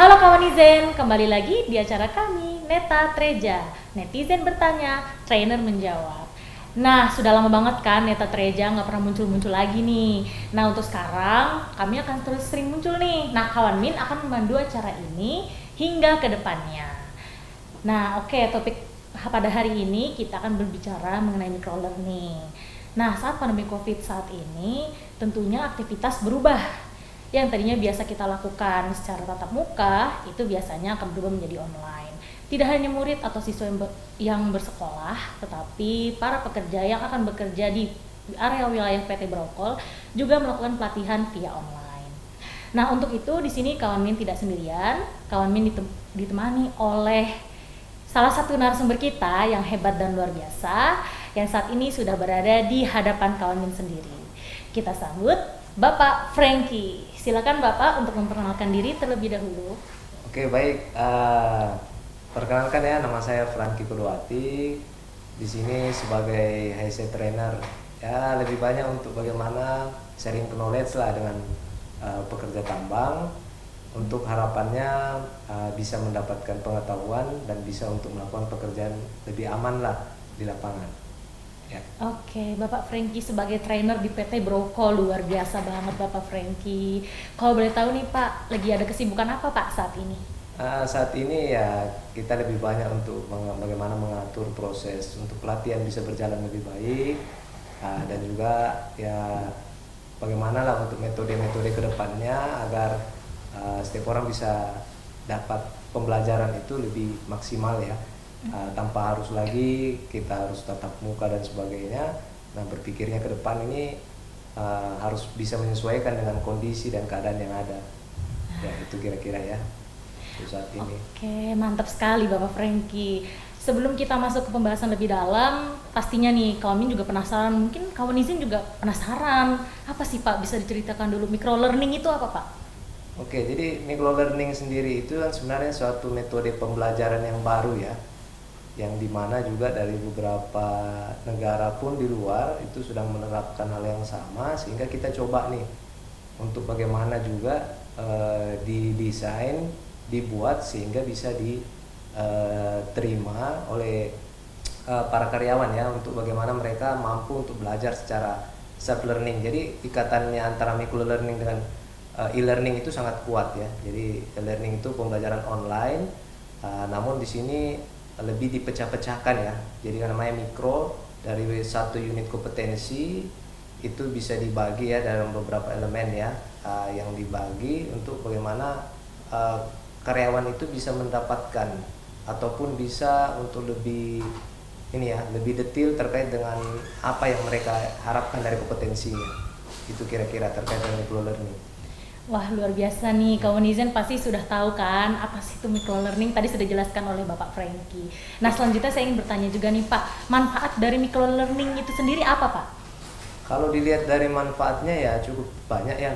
Halo kawan netizen, kembali lagi di acara kami, Neta Treja. Netizen bertanya, trainer menjawab. Nah, sudah lama banget kan Neta Treja nggak pernah muncul-muncul lagi nih. Nah, untuk sekarang, kami akan terus sering muncul nih. Nah, kawan Min akan memandu acara ini hingga ke depannya. Nah, oke, topik pada hari ini kita akan berbicara mengenai microlearning. Nah, saat pandemi COVID saat ini, tentunya aktivitas berubah. Yang tadinya biasa kita lakukan secara tatap muka, itu biasanya akan berubah menjadi online. Tidak hanya murid atau siswa yang bersekolah, tetapi para pekerja yang akan bekerja di area wilayah PT Brokol juga melakukan pelatihan via online. Nah, untuk itu di sini kawan Min tidak sendirian. Kawan Min ditemani oleh salah satu narasumber kita yang hebat dan luar biasa, yang saat ini sudah berada di hadapan kawan Min sendiri. Kita sambut Bapak Frankie. Silakan Bapak untuk memperkenalkan diri terlebih dahulu. Oke, baik. Perkenalkan ya, nama saya Frankie Kuduati. Di sini sebagai HC trainer. Ya, lebih banyak untuk bagaimana sharing knowledge lah dengan pekerja tambang. Untuk harapannya bisa mendapatkan pengetahuan dan bisa untuk melakukan pekerjaan lebih aman lah di lapangan. Ya. Oke, Bapak Frankie sebagai trainer di PT Brokol, luar biasa banget Bapak Frankie. Kalau boleh tahu nih Pak, lagi ada kesibukan apa Pak saat ini? Saat ini ya kita lebih banyak untuk bagaimana mengatur proses untuk pelatihan bisa berjalan lebih baik, dan juga ya bagaimana lah untuk metode-metode kedepannya agar setiap orang bisa dapat pembelajaran itu lebih maksimal ya. Tanpa harus lagi kita harus tatap muka dan sebagainya. Nah, berpikirnya ke depan ini harus bisa menyesuaikan dengan kondisi dan keadaan yang ada. Ya, itu kira-kira ya saat ini. Oke, mantap sekali Bapak Frankie. Sebelum kita masuk ke pembahasan lebih dalam, pastinya nih kawan Min juga penasaran, mungkin kawan izin juga penasaran. Apa sih Pak, bisa diceritakan dulu microlearning itu apa Pak? Oke, jadi microlearning sendiri itu kan sebenarnya suatu metode pembelajaran yang baru ya, yang dimana juga dari beberapa negara pun di luar itu sedang menerapkan hal yang sama, sehingga kita coba nih untuk bagaimana juga didesain, dibuat sehingga bisa diterima oleh para karyawan ya, untuk bagaimana mereka mampu untuk belajar secara self learning. Jadi ikatannya antara micro learning dengan e-learning itu sangat kuat ya. Jadi e-learning itu pembelajaran online, namun di sini lebih dipecah-pecahkan ya. Jadi namanya mikro, dari satu unit kompetensi itu bisa dibagi ya dalam beberapa elemen ya, yang dibagi untuk bagaimana karyawan itu bisa mendapatkan ataupun bisa untuk lebih ini ya, lebih detail terkait dengan apa yang mereka harapkan dari kompetensinya. Itu kira-kira terkait dengan micro learning. Wah, luar biasa nih, kawan netizen pasti sudah tahu kan apa sih itu microlearning, tadi sudah dijelaskan oleh Bapak Frankie. Nah, selanjutnya saya ingin bertanya juga nih Pak, manfaat dari microlearning itu sendiri apa Pak? Kalau dilihat dari manfaatnya ya cukup banyak ya,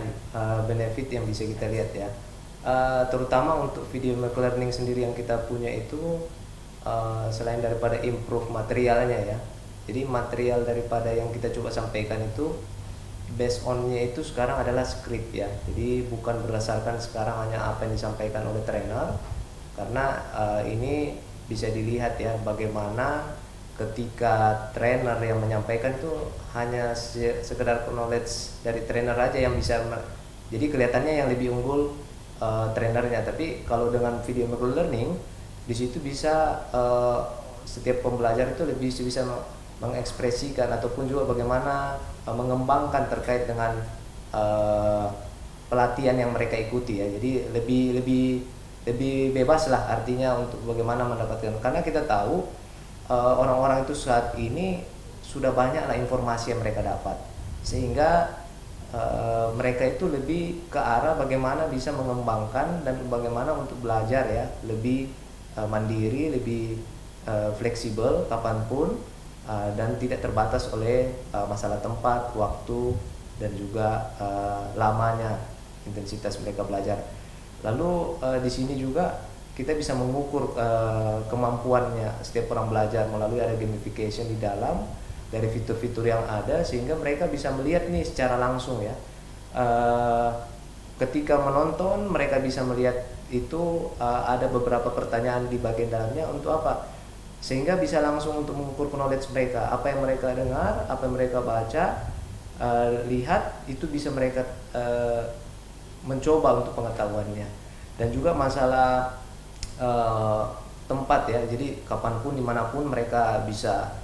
benefit yang bisa kita lihat ya. Terutama untuk video microlearning sendiri yang kita punya itu, selain daripada improve materialnya ya, jadi material daripada yang kita coba sampaikan itu based on-nya itu sekarang adalah script ya. Jadi bukan berdasarkan sekarang hanya apa yang disampaikan oleh trainer, karena ini bisa dilihat ya bagaimana ketika trainer yang menyampaikan itu hanya sekedar knowledge dari trainer aja yang bisa, jadi kelihatannya yang lebih unggul trainernya. Tapi kalau dengan video micro learning di situ bisa setiap pembelajar itu lebih bisa mengekspresikan ataupun juga bagaimana mengembangkan terkait dengan pelatihan yang mereka ikuti ya. Jadi lebih bebas lah artinya untuk bagaimana mendapatkan, karena kita tahu orang-orang itu saat ini sudah banyak lah informasi yang mereka dapat, sehingga mereka itu lebih ke arah bagaimana bisa mengembangkan dan bagaimana untuk belajar ya lebih mandiri, lebih fleksibel kapanpun, dan tidak terbatas oleh masalah tempat, waktu, dan juga lamanya intensitas mereka belajar. Lalu di sini juga kita bisa mengukur kemampuannya setiap orang belajar melalui ada gamification di dalam dari fitur-fitur yang ada, sehingga mereka bisa melihat nih secara langsung ya ketika menonton mereka bisa melihat itu ada beberapa pertanyaan di bagian dalamnya untuk apa? Sehingga bisa langsung untuk mengukur knowledge mereka, apa yang mereka dengar, apa yang mereka baca, lihat, itu bisa mereka mencoba untuk pengetahuannya. Dan juga masalah tempat ya, jadi kapanpun dimanapun mereka bisa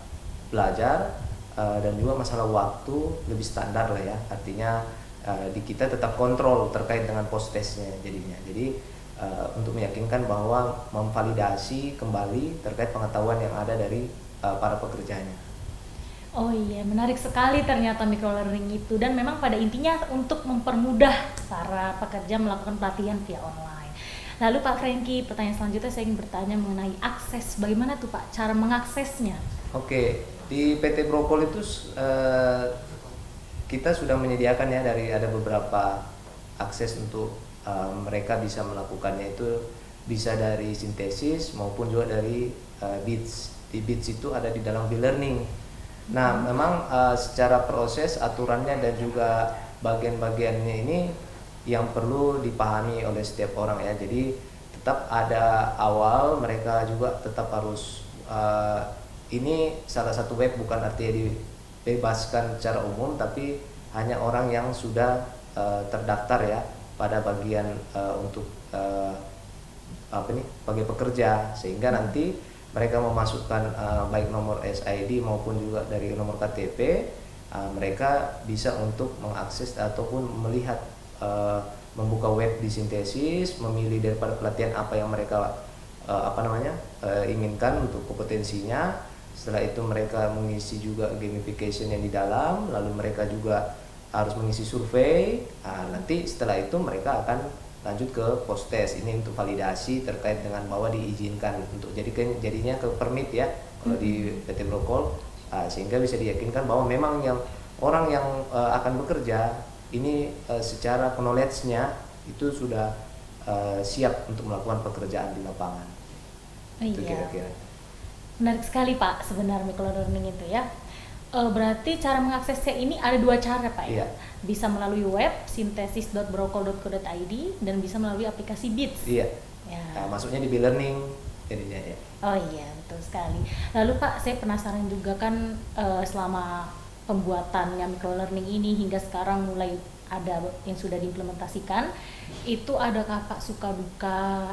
belajar, dan juga masalah waktu lebih standar lah ya, artinya di kita tetap kontrol terkait dengan post testnya jadinya. Jadi untuk meyakinkan bahwa memvalidasi kembali terkait pengetahuan yang ada dari para pekerjanya. Oh iya, menarik sekali ternyata microlearning itu, dan memang pada intinya untuk mempermudah para pekerja melakukan pelatihan via online. Lalu Pak Franky, pertanyaan selanjutnya saya ingin bertanya mengenai akses. Bagaimana tuh Pak cara mengaksesnya? Oke, di PT Brokol itu kita sudah menyediakan ya, dari ada beberapa akses untuk mereka bisa melakukannya, itu bisa dari sintesis maupun juga dari BITS. Di BITS itu ada di dalam e-learning. Nah, memang secara proses, aturannya dan juga bagian-bagiannya ini yang perlu dipahami oleh setiap orang ya. Jadi tetap ada awal, mereka juga tetap harus ini salah satu web, bukan artinya dibebaskan secara umum, tapi hanya orang yang sudah terdaftar ya pada bagian untuk bagi pekerja, sehingga nanti mereka memasukkan baik nomor SID maupun juga dari nomor KTP, mereka bisa untuk mengakses ataupun melihat, membuka web di sintesis, memilih daripada pelatihan apa yang mereka inginkan untuk kompetensinya. Setelah itu mereka mengisi juga gamification yang di dalam, lalu mereka juga harus mengisi survei. Nanti setelah itu mereka akan lanjut ke post test, ini untuk validasi terkait dengan bahwa diizinkan untuk jadinya ke permit ya kalau di PT Brokol, sehingga bisa diyakinkan bahwa memang yang orang yang akan bekerja ini secara knowledge-nya itu sudah siap untuk melakukan pekerjaan di lapangan. Itu kira-kira. Menarik sekali Pak, sebenarnya microlearning itu ya. Berarti cara mengaksesnya ini ada dua cara Pak ya? Bisa melalui web sintesis.brokol.co.id dan bisa melalui aplikasi BITS. Iya. Ya. Nah, masuknya di e-learning jadinya ya. Oh iya, betul sekali. Lalu Pak, saya penasaran juga kan, selama pembuatannya microlearning ini hingga sekarang mulai ada yang sudah diimplementasikan, itu adakah Pak suka duka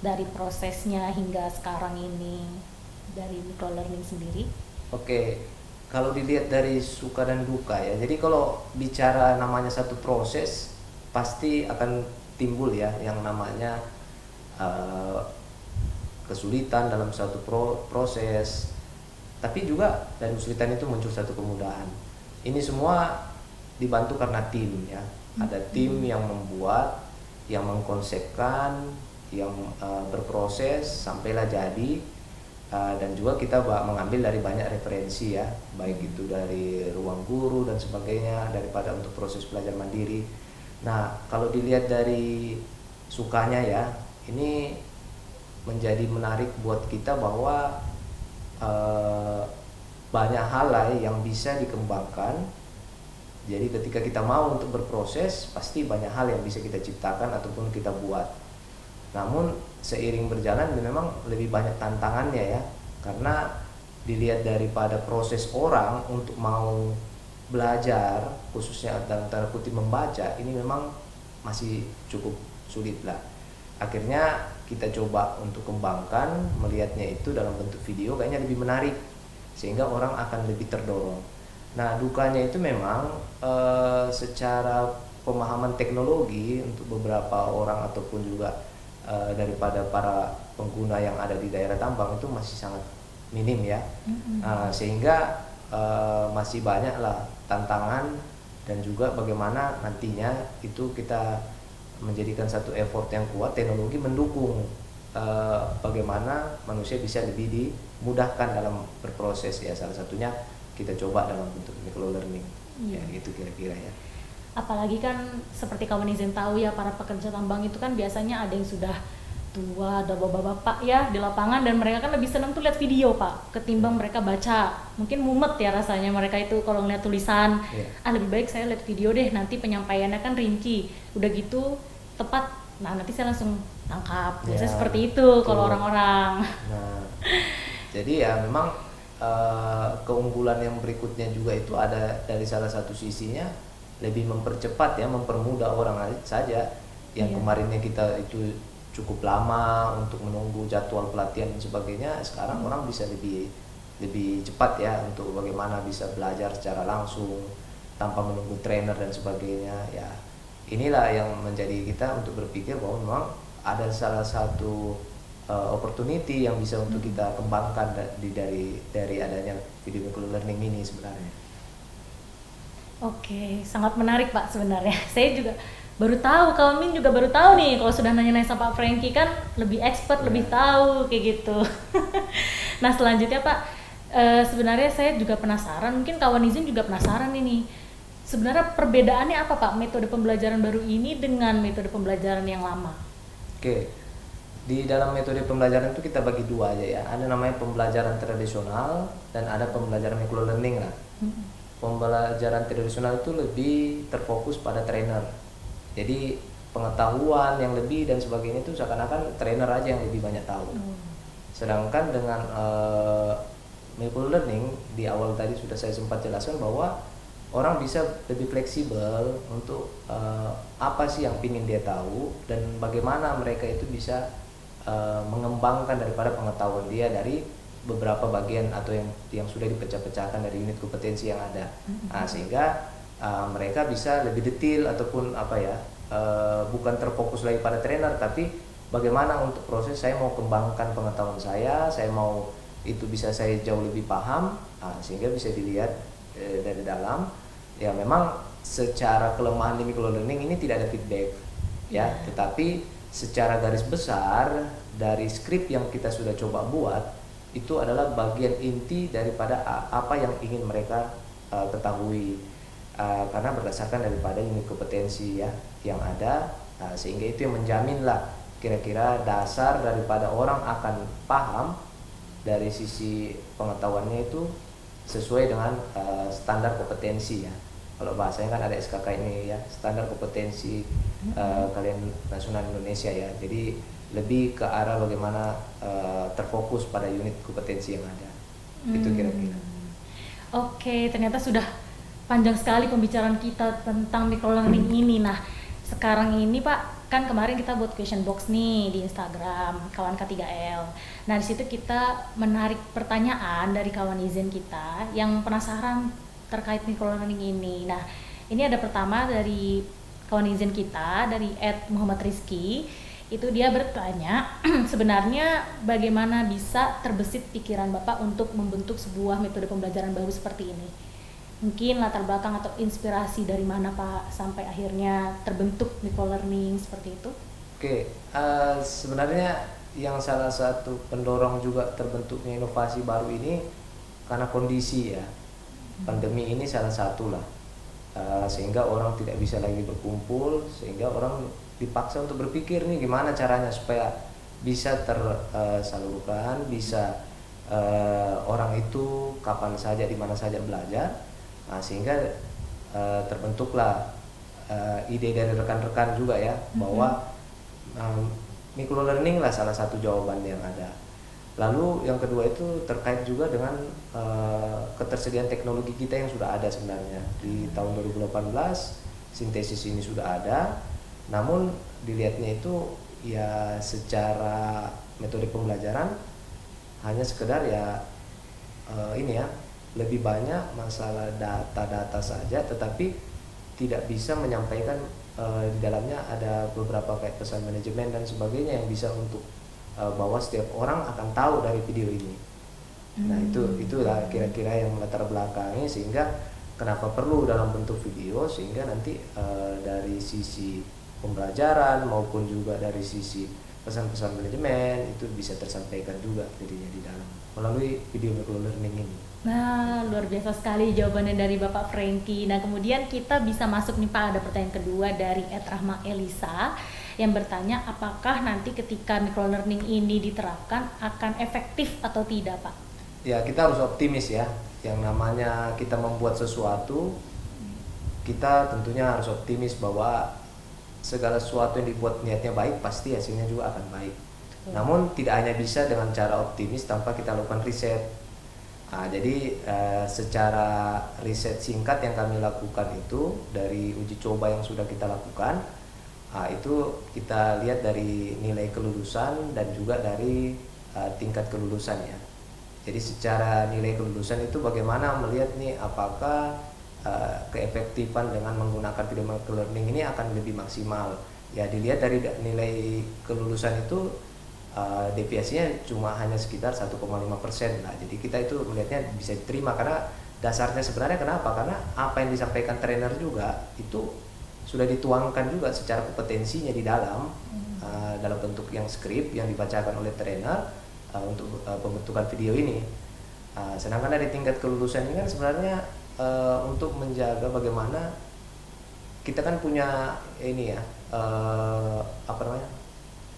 dari prosesnya hingga sekarang ini dari microlearning sendiri? Oke. Kalau dilihat dari suka dan duka ya, jadi kalau bicara namanya satu proses, pasti akan timbul ya yang namanya kesulitan dalam satu proses, tapi juga dari kesulitan itu muncul satu kemudahan. Ini semua dibantu karena tim ya, ada tim yang membuat, yang mengkonsepkan, yang berproses sampailah jadi. Dan juga kita mengambil dari banyak referensi ya, baik itu dari ruang guru dan sebagainya, daripada untuk proses belajar mandiri. Nah, kalau dilihat dari sukanya ya, ini menjadi menarik buat kita bahwa banyak hal lah yang bisa dikembangkan. Jadi ketika kita mau untuk berproses, pasti banyak hal yang bisa kita ciptakan ataupun kita buat. Namun seiring berjalan memang lebih banyak tantangannya ya, karena dilihat daripada proses orang untuk mau belajar, khususnya dalam tanda kutip membaca, ini memang masih cukup sulit lah. Akhirnya kita coba untuk kembangkan, melihatnya itu dalam bentuk video kayaknya lebih menarik, sehingga orang akan lebih terdorong. Nah, dukanya itu memang secara pemahaman teknologi untuk beberapa orang ataupun juga daripada para pengguna yang ada di daerah tambang itu masih sangat minim ya. Sehingga masih banyak lah tantangan, dan juga bagaimana nantinya itu kita menjadikan satu effort yang kuat, teknologi mendukung bagaimana manusia bisa lebih dimudahkan dalam berproses ya. Salah satunya kita coba dalam bentuk microlearning ya, gitu kira-kira ya. Apalagi kan seperti kawan izin tahu ya, para pekerja tambang itu kan biasanya ada yang sudah tua, ada bapak-bapak ya di lapangan, dan mereka kan lebih senang tuh lihat video Pak ketimbang mereka baca. Mungkin mumet ya rasanya mereka itu kalau ngeliat tulisan. Lebih baik saya lihat video deh, nanti penyampaiannya kan rinci, udah gitu tepat, nah nanti saya langsung tangkap. Biasanya seperti itu kalau orang-orang. Nah, jadi ya memang keunggulan yang berikutnya juga itu ada dari salah satu sisinya lebih mempercepat ya, mempermudah orang saja yang kemarinnya kita itu cukup lama untuk menunggu jadwal pelatihan dan sebagainya. Sekarang orang bisa lebih cepat ya untuk bagaimana bisa belajar secara langsung tanpa menunggu trainer dan sebagainya ya. Inilah yang menjadi kita untuk berpikir bahwa memang ada salah satu opportunity yang bisa untuk kita kembangkan dari adanya video microlearning ini sebenarnya. Oke, sangat menarik Pak sebenarnya. Saya juga baru tahu, Kak Min juga baru tahu nih kalau sudah nanya-nanya sama Pak Frankie kan lebih expert, lebih tahu kayak gitu. Nah selanjutnya Pak, sebenarnya saya juga penasaran, mungkin kawan izin juga penasaran ini. Sebenarnya perbedaannya apa Pak metode pembelajaran baru ini dengan metode pembelajaran yang lama? Oke, di dalam metode pembelajaran itu kita bagi dua aja ya. Ada namanya pembelajaran tradisional dan ada pembelajaran microlearning lah. Pembelajaran tradisional itu lebih terfokus pada trainer. Jadi pengetahuan yang lebih dan sebagainya itu seakan-akan trainer aja yang lebih banyak tahu. Sedangkan dengan microlearning di awal tadi sudah saya sempat jelaskan bahwa orang bisa lebih fleksibel untuk apa sih yang ingin dia tahu dan bagaimana mereka itu bisa mengembangkan daripada pengetahuan dia dari beberapa bagian atau yang sudah dipecah-pecahkan dari unit kompetensi yang ada. Sehingga mereka bisa lebih detail ataupun bukan terfokus lagi pada trainer, tapi bagaimana untuk proses saya mau kembangkan pengetahuan saya mau itu bisa saya jauh lebih paham, sehingga bisa dilihat dari dalam. Ya memang secara kelemahan di microlearning ini tidak ada feedback ya, tetapi secara garis besar dari skrip yang kita sudah coba buat itu adalah bagian inti daripada apa yang ingin mereka ketahui. Karena berdasarkan daripada unit kompetensi ya yang ada, sehingga itu yang menjamin lah kira-kira dasar daripada orang akan paham dari sisi pengetahuannya itu sesuai dengan standar kompetensi ya. Kalau bahasanya kan ada SKK ini ya, standar kompetensi kalian nasional Indonesia ya. Jadi lebih ke arah bagaimana terfokus pada unit kompetensi yang ada. Itu kira-kira. Oke, ternyata sudah panjang sekali pembicaraan kita tentang microlearning ini. Nah, sekarang ini Pak, kan kemarin kita buat question box nih di Instagram kawan K3L. Nah, di situ kita menarik pertanyaan dari kawan izin kita yang penasaran terkait microlearning ini. Nah, ini ada pertama dari kawan izin kita dari @muhammadrizki. Itu dia bertanya, sebenarnya bagaimana bisa terbesit pikiran Bapak untuk membentuk sebuah metode pembelajaran baru seperti ini? Mungkin latar belakang atau inspirasi dari mana Pak sampai akhirnya terbentuk microlearning seperti itu? Oke, sebenarnya yang salah satu pendorong juga terbentuknya inovasi baru ini karena kondisi ya, pandemi ini salah satu lah, sehingga orang tidak bisa lagi berkumpul, sehingga orang dipaksa untuk berpikir nih gimana caranya supaya bisa tersalurkan, bisa orang itu kapan saja di mana saja belajar. Sehingga terbentuklah ide dari rekan-rekan juga ya, bahwa microlearning lah salah satu jawaban yang ada. Lalu yang kedua itu terkait juga dengan ketersediaan teknologi kita yang sudah ada sebenarnya. Di tahun 2018 sintesis ini sudah ada, namun dilihatnya itu ya secara metode pembelajaran hanya sekedar ya ini ya, lebih banyak masalah data-data saja, tetapi tidak bisa menyampaikan di dalamnya ada beberapa kayak pesan manajemen dan sebagainya yang bisa untuk bahwa setiap orang akan tahu dari video ini. Nah itulah kira-kira yang melatar belakangi sehingga kenapa perlu dalam bentuk video, sehingga nanti dari sisi pembelajaran maupun juga dari sisi pesan-pesan manajemen itu bisa tersampaikan juga jadinya di dalam melalui video microlearning ini. Nah, luar biasa sekali jawabannya dari Bapak Frankie. Nah, kemudian kita bisa masuk nih Pak, ada pertanyaan kedua dari @rahma Elisa yang bertanya apakah nanti ketika microlearning ini diterapkan akan efektif atau tidak, Pak? Ya, kita harus optimis ya. Yang namanya kita membuat sesuatu, kita tentunya harus optimis bahwa segala sesuatu yang dibuat niatnya baik, pasti hasilnya juga akan baik. Namun tidak hanya bisa dengan cara optimis tanpa kita lakukan riset. Nah, jadi secara riset singkat yang kami lakukan itu dari uji coba yang sudah kita lakukan, itu kita lihat dari nilai kelulusan dan juga dari tingkat kelulusan ya. Jadi secara nilai kelulusan itu bagaimana melihat nih apakah keefektifan dengan menggunakan video microlearning ini akan lebih maksimal. Ya, dilihat dari nilai kelulusan itu deviasinya cuma hanya sekitar 1,5%. Nah, jadi kita itu melihatnya bisa diterima karena dasarnya sebenarnya kenapa? Karena apa yang disampaikan trainer juga itu sudah dituangkan juga secara kompetensinya di dalam dalam bentuk yang skrip yang dibacakan oleh trainer untuk pembentukan video ini. Sedangkan dari tingkat kelulusan ini kan sebenarnya untuk menjaga bagaimana kita kan punya ini ya apa namanya,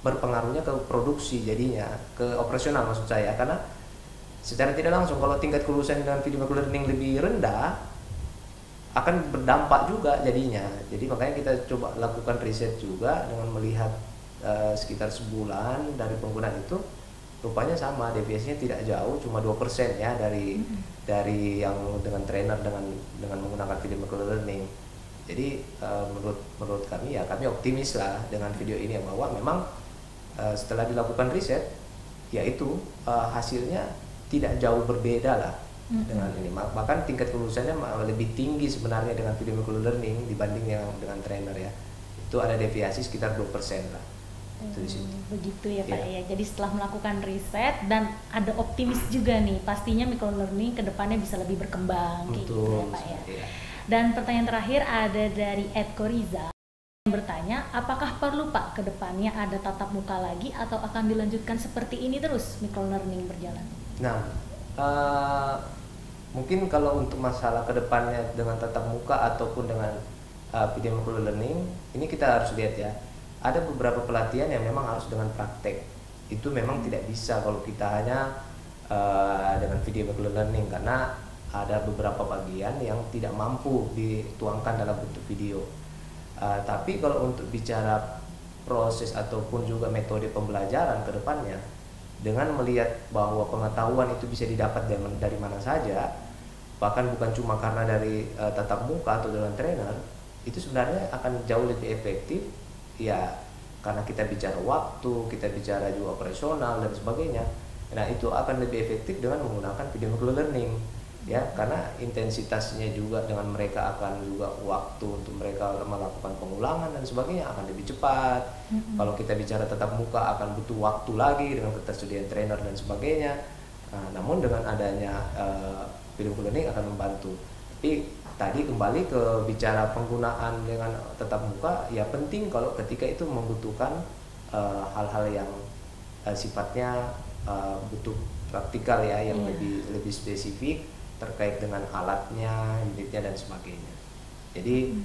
berpengaruhnya ke produksi, jadinya ke operasional maksud saya, karena secara tidak langsung kalau tingkat kelulusan dengan video microlearning lebih rendah akan berdampak juga jadinya. Jadi makanya kita coba lakukan riset juga dengan melihat sekitar sebulan dari penggunaan itu, rupanya sama, deviasinya tidak jauh, cuma 2% ya dari yang dengan trainer dengan menggunakan video microlearning. Jadi menurut kami ya, kami optimis lah dengan video ini bahwa memang setelah dilakukan riset, yaitu hasilnya tidak jauh berbeda lah dengan ini. Bahkan tingkat kelulusannya lebih tinggi sebenarnya dengan video microlearning dibanding yang dengan trainer ya. Itu ada deviasi sekitar 2% lah. Itu di situ. Begitu ya Pak ya. Jadi setelah melakukan riset dan ada optimis juga nih, pastinya microlearning kedepannya bisa lebih berkembang. Betul, gitu ya Pak ya. ya. Dan pertanyaan terakhir ada dari Ed Koriza yang bertanya, apakah perlu Pak kedepannya ada tatap muka lagi atau akan dilanjutkan seperti ini terus microlearning berjalan? Nah, mungkin kalau untuk masalah kedepannya dengan tatap muka ataupun dengan video microlearning, ini kita harus lihat ya. Ada beberapa pelatihan yang memang harus dengan praktek. Itu memang tidak bisa kalau kita hanya dengan video microlearning, karena ada beberapa bagian yang tidak mampu dituangkan dalam bentuk video. Tapi kalau untuk bicara proses ataupun juga metode pembelajaran ke depannya, dengan melihat bahwa pengetahuan itu bisa didapat dari mana saja, bahkan bukan cuma karena dari tatap muka atau dengan trainer, itu sebenarnya akan jauh lebih efektif ya, karena kita bicara waktu, kita bicara juga operasional dan sebagainya. Nah, itu akan lebih efektif dengan menggunakan video microlearning ya, karena intensitasnya juga dengan mereka akan juga waktu untuk mereka melakukan pengulangan dan sebagainya akan lebih cepat. Kalau kita bicara tatap muka akan butuh waktu lagi dengan ketersediaan trainer dan sebagainya. Namun dengan adanya video microlearning akan membantu. Tapi tadi kembali ke bicara penggunaan dengan tatap muka, ya penting kalau ketika itu membutuhkan hal-hal yang sifatnya butuh praktikal ya, yang lebih spesifik terkait dengan alatnya, unitnya dan sebagainya. Jadi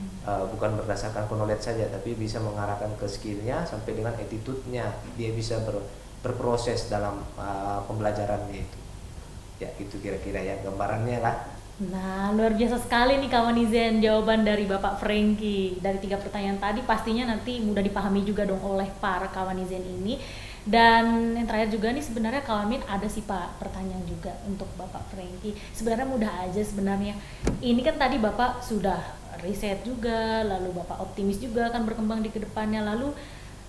bukan berdasarkan knowledge saja, tapi bisa mengarahkan ke skillnya sampai dengan attitude-nya, dia bisa berproses dalam pembelajarannya itu. Ya itu kira-kira ya gambarannya lah. Nah, luar biasa sekali nih kawan Izen jawaban dari Bapak Franky. Dari 3 pertanyaan tadi pastinya nanti mudah dipahami juga dong oleh para kawan Izen ini. Dan yang terakhir juga nih, sebenarnya kawan Min ada sih Pak pertanyaan juga untuk Bapak Franky. Sebenarnya mudah aja sebenarnya. Ini kan tadi Bapak sudah riset juga, lalu Bapak optimis juga akan berkembang di kedepannya. Lalu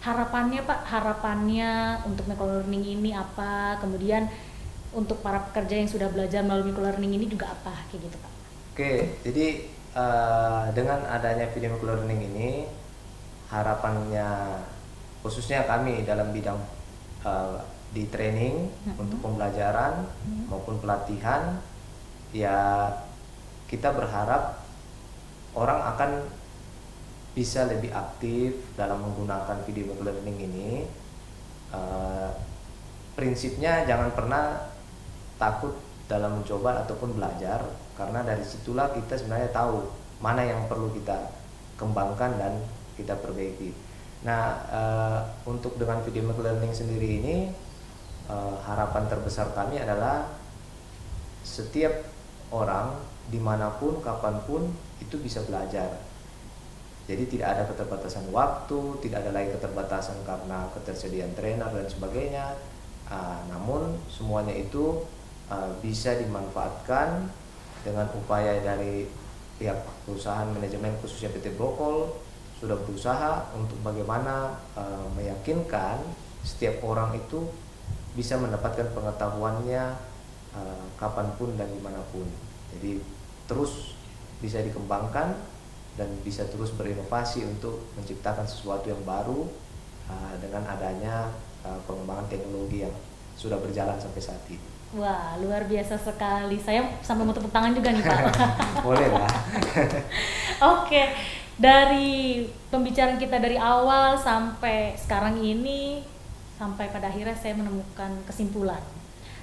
harapannya Pak, harapannya untuk microlearning ini apa? Kemudian untuk para pekerja yang sudah belajar melalui microlearning ini juga apa, kayak gitu Pak? Oke, jadi dengan adanya video microlearning ini, harapannya khususnya kami dalam bidang di training untuk pembelajaran maupun pelatihan, ya kita berharap orang akan bisa lebih aktif dalam menggunakan video microlearning ini. Prinsipnya jangan pernah takut dalam mencoba ataupun belajar, karena dari situlah kita sebenarnya tahu mana yang perlu kita kembangkan dan kita perbaiki. Nah, untuk dengan video learning sendiri ini, harapan terbesar kami adalah setiap orang dimanapun, kapanpun itu bisa belajar. Jadi tidak ada keterbatasan waktu, tidak ada lagi keterbatasan karena ketersediaan trainer dan sebagainya. Namun semuanya itu bisa dimanfaatkan dengan upaya dari pihak perusahaan manajemen khususnya PT Brokol sudah berusaha untuk bagaimana meyakinkan setiap orang itu bisa mendapatkan pengetahuannya kapanpun dan dimanapun. Jadi terus bisa dikembangkan dan bisa terus berinovasi untuk menciptakan sesuatu yang baru dengan adanya pengembangan teknologi yang sudah berjalan sampai saat ini. Wah, luar biasa sekali. Saya sampai mau tepuk tangan juga nih Pak. Boleh lah. Oke, dari pembicaraan kita dari awal sampai sekarang ini, sampai pada akhirnya saya menemukan kesimpulan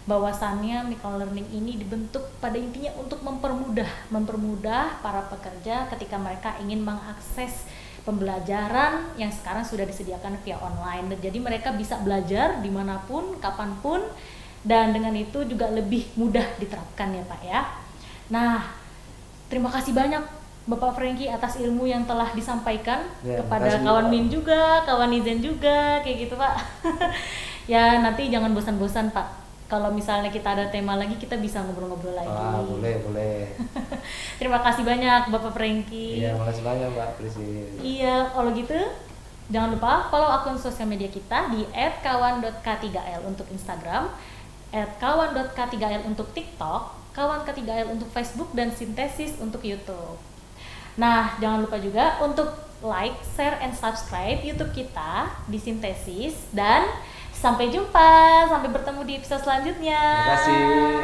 bahwasannya microlearning ini dibentuk pada intinya untuk mempermudah para pekerja ketika mereka ingin mengakses pembelajaran yang sekarang sudah disediakan via online. Dan jadi mereka bisa belajar dimanapun, kapanpun, dan dengan itu juga lebih mudah diterapkan ya Pak ya. Nah, terima kasih banyak Bapak Franky atas ilmu yang telah disampaikan kepada kawan Min juga, kawan Izen juga, kayak gitu Pak. Ya nanti jangan bosan-bosan Pak. Kalau misalnya kita ada tema lagi, kita bisa ngobrol-ngobrol lagi. Boleh. Terima kasih banyak Bapak Franky. Iya, makasih banyak Mbak Prisi. Iya, kalau gitu jangan lupa follow akun sosial media kita di @kawan.k3l untuk Instagram, @kawan.k3l untuk TikTok, kawan K3L untuk Facebook, dan Sintesis untuk YouTube. Nah, jangan lupa juga untuk like, share, and subscribe YouTube kita di Sintesis. Dan sampai jumpa, sampai bertemu di episode selanjutnya. Terima kasih.